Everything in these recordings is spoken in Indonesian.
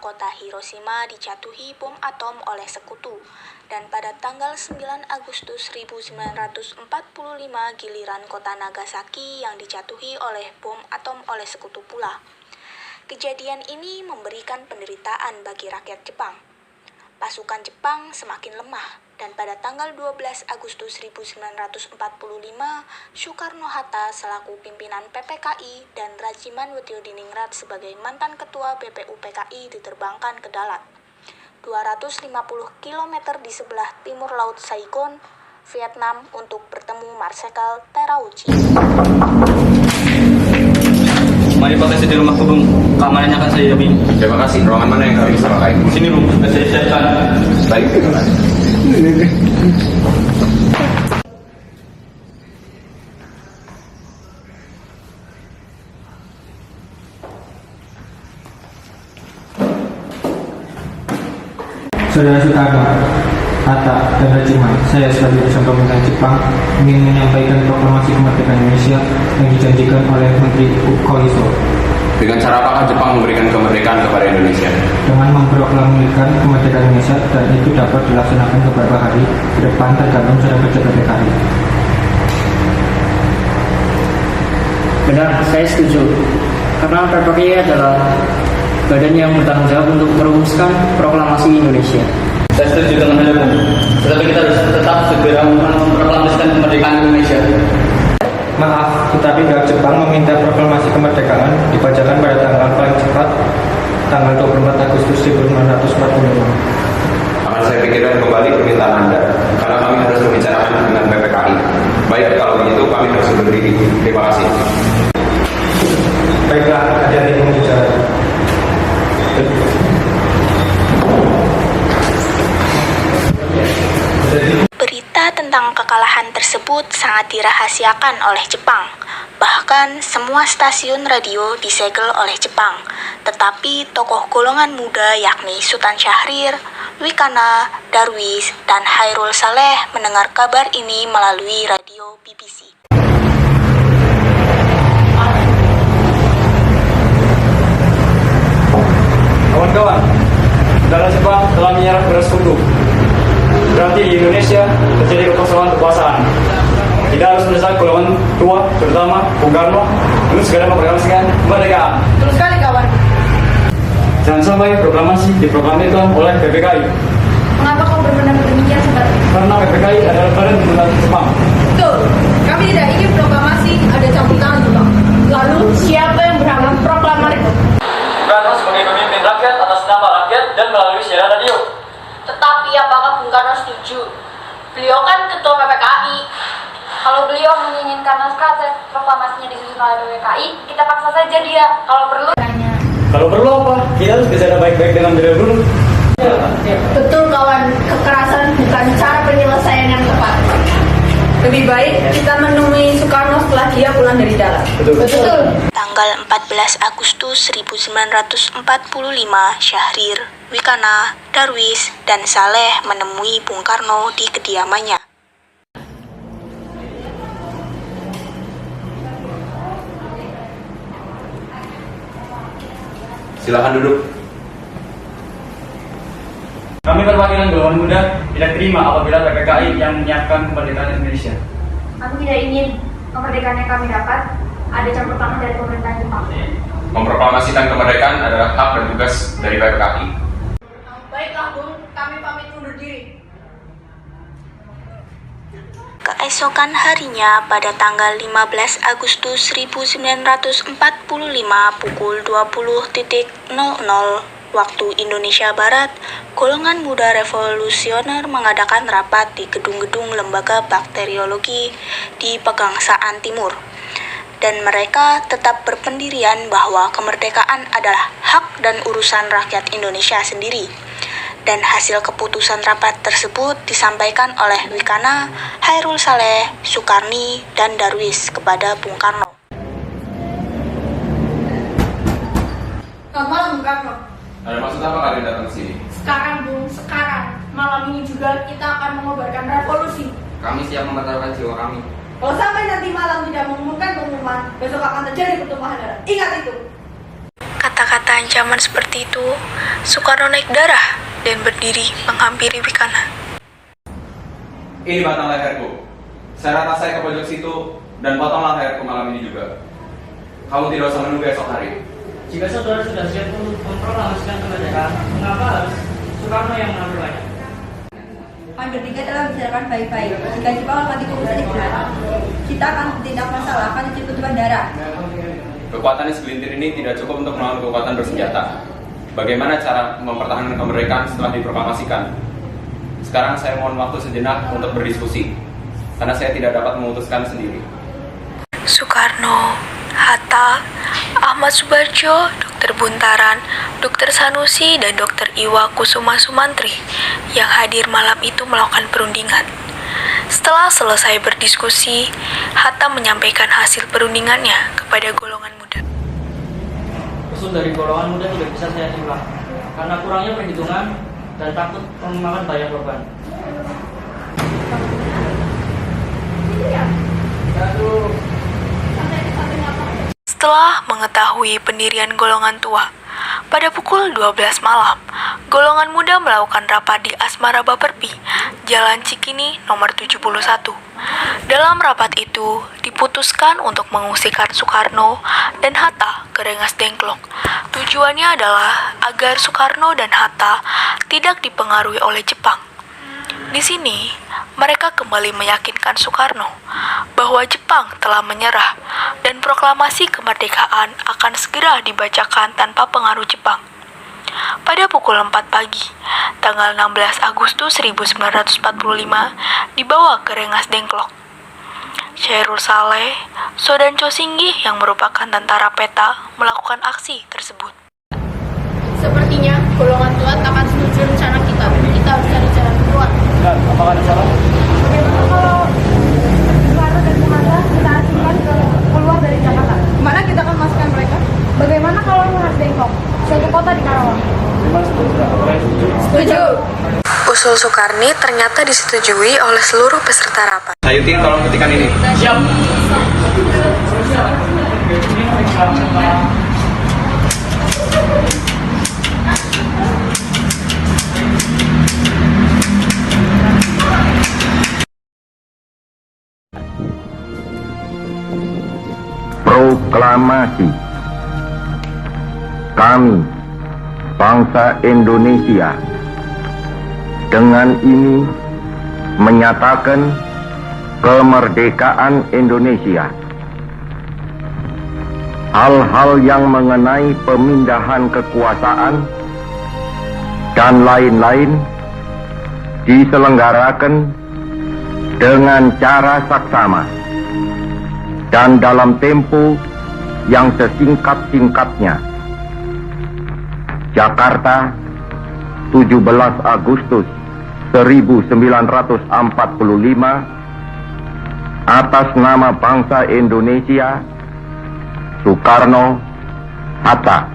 kota Hiroshima dijatuhi bom atom oleh sekutu, dan pada tanggal 9 Agustus 1945 giliran kota Nagasaki yang dijatuhi oleh bom atom oleh sekutu pula. Kejadian ini memberikan penderitaan bagi rakyat Jepang. Pasukan Jepang semakin lemah, dan pada tanggal 12 Agustus 1945, Soekarno-Hatta selaku pimpinan PPKI dan Rajiman Wetyo-Diningrat sebagai mantan ketua BPU PKI diterbangkan ke Dalat, 250 km di sebelah timur Laut Saigon, Vietnam, untuk bertemu Marsekal Terauchi. Mari Pak Kasih di rumahku, Bung. Kamarnya akan saya jamin. Terima kasih. Ruangan mana yang kami bisa pakai? Sini, Bung. Saya siapkan. Baik, terima kasih. Saudara Soekarno, Hatta, dan Rajiman, saya sebagai utusan pemerintah Jepang ingin menyampaikan proklamasi kemerdekaan Indonesia yang dijanjikan oleh Menteri Koiso. Dengan cara apakah Jepang memberikan kemerdekaan kepada Indonesia? Dengan memproklamasikan kemerdekaan Indonesia, dan itu dapat dilaksanakan beberapa hari ke depan tergantung cara kerja PPKI. Benar, saya setuju. Karena PPKI adalah badan yang bertanggung jawab untuk merumuskan proklamasi Indonesia. Saya setuju dengan Anda, Bung. Tetapi kita harus tetap segera memproklamasikan kemerdekaan Indonesia. Maaf, tetapi pihak Jepang meminta proklamasi kemerdekaan dibacakan pada tanggal paling cepat, tanggal 24 Agustus 1945. Akan saya pikirkan kembali permintaan Anda, karena kami harus membicarakan dengan PPKI. Baik, kalau begitu kami harus berdiri. Terima kasih. Baiklah, ada yang bicara. Berita tentang kekalahan tersebut sangat dirahasiakan oleh Jepang. Bahkan semua stasiun radio disegel oleh Jepang. Tetapi tokoh golongan muda yakni Sultan Syahrir, Wikana, Darwis, dan Hairul Saleh mendengar kabar ini melalui radio BBC. Kawan-kawan, negara Jepang telah menyerah bersekutu. Berarti di Indonesia terjadi kekosongan kekuasaan. Kita harus mendesak golongan tua, terutama Bung Karno, untuk segera memproklamasikan kemerdekaan. Terus sekali kawan. Jangan sampai proklamasi diproklamirkan oleh PPKI. Mengapa kau berpendapat demikian, Sobat? Karena PPKI adalah badan pemberontak Jepang. Betul. Kami tidak ingin proklamasi ada campur tangan Jepang. Lalu siapa yang berhak memproklamasi? Karno sebagai pemimpin rakyat atas nama rakyat dan melalui siaran radio. Tetapi apakah Bung Karno setuju? Beliau kan ketua PPKI. Kalau beliau menginginkan naskah proklamasinya disusun oleh PPKI, kita paksa saja dia. Kalau perlu. Kalau perlu apa? Kita harus bicara baik-baik dengan beliau dulu. Betul kawan, kekerasan bukan cara penyelesaian yang tepat. Lebih baik kita menemui Soekarno setelah dia pulang dari darat. Betul. Tanggal 14 Agustus 1945, Syahrir, Wikana, Darwis, dan Saleh menemui Bung Karno di kediamannya. Silakan duduk. Kami perwakilan golongan muda tidak terima apabila PPKI yang menyiapkan kemerdekaan Indonesia. Kami tidak ingin kemerdekaan yang kami dapat ada campur tangan dari pemerintah Jepang. Memproklamasikan kemerdekaan adalah hak dan tugas dari PPKI. Baiklah Bung, kami pamit undur diri. Keesokan harinya pada tanggal 15 Agustus 1945 pukul 20.00 waktu Indonesia Barat, golongan muda revolusioner mengadakan rapat di gedung-gedung lembaga bakteriologi di Pegangsaan Timur. Dan mereka tetap berpendirian bahwa kemerdekaan adalah hak dan urusan rakyat Indonesia sendiri. Dan hasil keputusan rapat tersebut disampaikan oleh Wikana, Hairul Saleh, Soekarni, dan Darwis kepada Bung Karno. Selamat malam Bung Karno. Ada maksud apa kalian datang ke sini? Sekarang Bung, sekarang malam ini juga kita akan mengobarkan revolusi. Kami siap mempertaruhkan jiwa kami. Kalau sampai nanti malam tidak mengumumkan pengumuman, besok akan terjadi pertumpahan darah. Ingat itu. Kata-kata melihat ancaman seperti itu, Soekarno naik darah dan berdiri menghampiri Wikana. Ini batang leherku. Seret tas saya ke pojok situ dan potonglah leherku malam ini juga. Kamu tidak usah menunggu esok hari. Jika saudara sudah siap untuk memproklamasikan kemerdekaan, mengapa harus Soekarno yang mengambilnya? Pan bertiga telah membicarakan baik-baik. Jika Jepang hormati komunis kita akan bertindak masalah, akan dibutuhkan darah. Kekuatan segelintir ini tidak cukup untuk melawan kekuatan bersenjata. Bagaimana cara mempertahankan kemerdekaan setelah diproklamasikan? Sekarang saya mohon waktu sejenak untuk berdiskusi, karena saya tidak dapat memutuskan sendiri. Soekarno, Hatta, Ahmad Subarjo, Dr. Buntaran, Dr. Sanusi, dan Dr. Iwa Kusuma Sumantri yang hadir malam itu melakukan perundingan. Setelah selesai berdiskusi, Hatta menyampaikan hasil perundingannya kepada golongan muda. Usul dari golongan muda tidak bisa saya terima karena kurangnya perhitungan dan takut memakan banyak beban. Setelah mengetahui pendirian golongan tua, pada pukul 12 malam, golongan muda melakukan rapat di Asmara Baperpi, Jalan Cikini nomor 71. Dalam rapat itu, diputuskan untuk mengungsikan Soekarno dan Hatta ke Rengas Dengklok. Tujuannya adalah agar Soekarno dan Hatta tidak dipengaruhi oleh Jepang. Di sini, mereka kembali meyakinkan Soekarno bahwa Jepang telah menyerah dan proklamasi kemerdekaan akan segera dibacakan tanpa pengaruh Jepang. Pada pukul 4 pagi, tanggal 16 Agustus 1945, dibawa ke Rengas Dengklok. Syairul Saleh, Sodan Chosinggih yang merupakan tentara peta melakukan aksi tersebut. Sepertinya golongan tua akan setuju rencana kita. Kita harus cari jalan keluar. Dan apakah ada salah? Bagaimana kalau Soekarno dan Hatta kita asingkan keluar dari Jakarta? Mana kita akan masukkan mereka? Bagaimana kalau Rengas Dengklok, suatu kota di Karawang? Setuju. Usul Soekarni ternyata disetujui oleh seluruh peserta rapat. Sayutin, tolong ketikan ini. Siap. Proklamasi. Kami, bangsa Indonesia, dengan ini menyatakan kemerdekaan Indonesia. Hal-hal yang mengenai pemindahan kekuasaan dan lain-lain diselenggarakan dengan cara saksama dan dalam tempo yang sesingkat-singkatnya. Jakarta, 17 Agustus 1945, atas nama bangsa Indonesia, Soekarno, Hatta.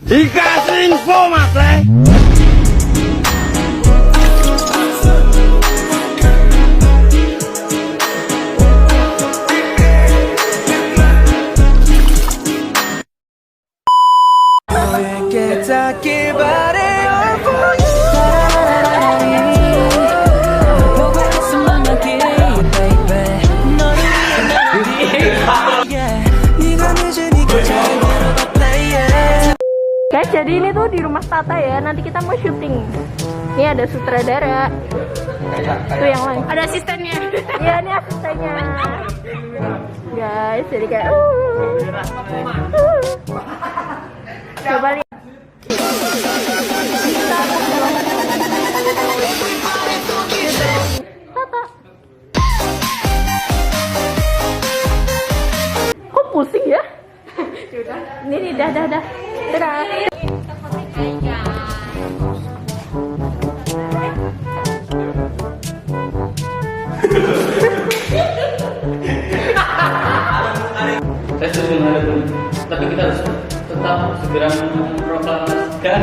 Dikasih info, Mas Le. Guys, jadi ini tuh di rumah Tata ya. Nanti kita mau syuting. Ini ada sutradara. Tuh yang lain. Ada asistennya. Iya, ini asistennya. Guys, jadi kayak coba lihat. Tata. Kok pusing ya? Ini dah. Dadah. Saya setuju dengan itu, tapi kita harus tetap segera memproklamasikan.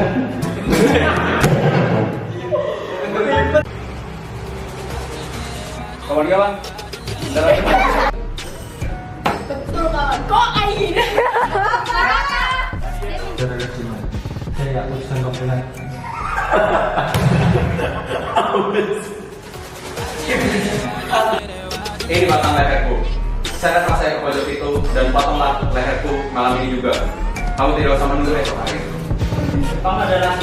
Kawan-kawan, Betul kawan. Kok air? Saudara Ciman. Saya utusan pimpinan. Ini batang leherku. Seret saya ke pojok itu dan potonglah leherku malam ini juga. Kamu tidak usah menunggu esok hari. Kamu adalah